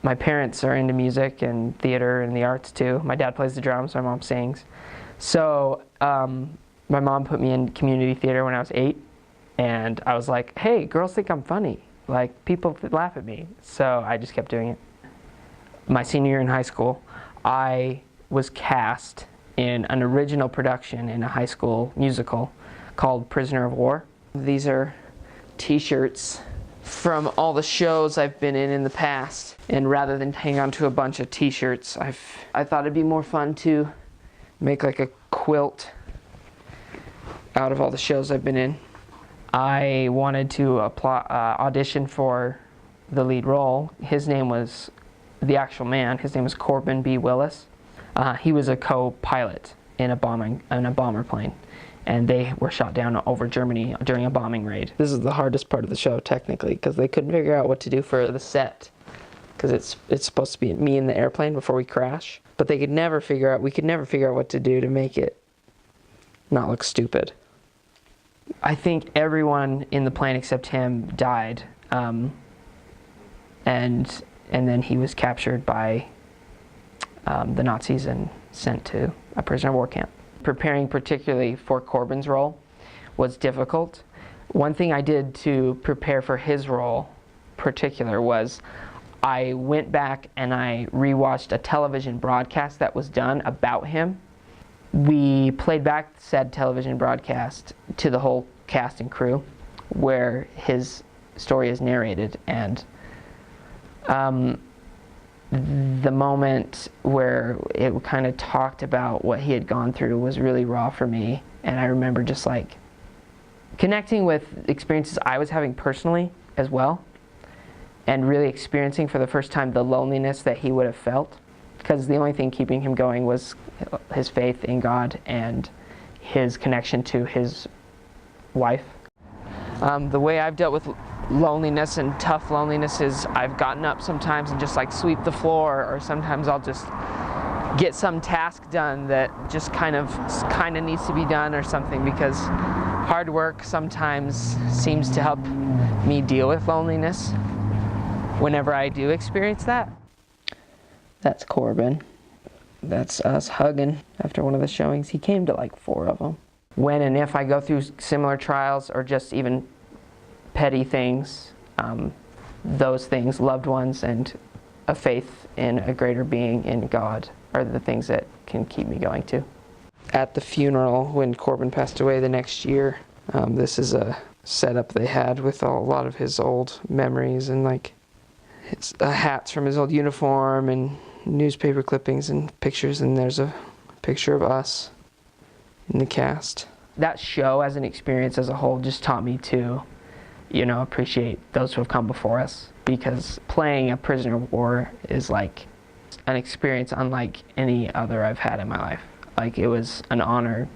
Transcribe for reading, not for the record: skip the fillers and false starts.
My parents are into music and theater and the arts too. My dad plays the drums, my mom sings. So my mom put me in community theater when I was 8, and I was like, hey, girls think I'm funny. Like, people laugh at me. So I just kept doing it. My senior year in high school, I was cast in an original production in a high school musical called Prisoner of War. These are t-shirts from all the shows I've been in the past, and rather than hang on to a bunch of t-shirts, I thought it'd be more fun to make like a quilt out of all the shows I've been in. I wanted to audition for the lead role. His name was, the actual man, his name was Corbin B. Willis. He was a co-pilot in a bomber plane, and they were shot down over Germany during a bombing raid. This is the hardest part of the show, technically, because they couldn't figure out what to do for the set, because it's supposed to be me in the airplane before we crash, but we could never figure out what to do to make it not look stupid. I think everyone in the plane except him died, and then he was captured by the Nazis and sent to a prisoner of war camp. Preparing particularly for Corbin's role was difficult. One thing I did to prepare for his role particular was I went back and I rewatched a television broadcast that was done about him. We played back said television broadcast to the whole cast and crew where his story is narrated, and the moment where it kind of talked about what he had gone through was really raw for me, and I remember just like connecting with experiences I was having personally as well, and really experiencing for the first time the loneliness that he would have felt, because the only thing keeping him going was his faith in God and his connection to his wife. The way I've dealt with loneliness and tough loneliness is I've gotten up sometimes and just like sweep the floor, or sometimes I'll just get some task done that just kind of needs to be done or something, because hard work sometimes seems to help me deal with loneliness whenever I do experience that. That's Corbin. That's us hugging after one of the showings. He came to like 4 of them. When and if I go through similar trials or just even petty things, those things, loved ones and a faith in a greater being, in God, are the things that can keep me going too. At the funeral, when Corbin passed away the next year, this is a setup they had with a lot of his old memories and like his hats from his old uniform and newspaper clippings and pictures, and there's a picture of us in the cast. That show as an experience as a whole just taught me to, appreciate those who have come before us, because playing a prisoner of war is like an experience unlike any other I've had in my life. Like, it was an honor.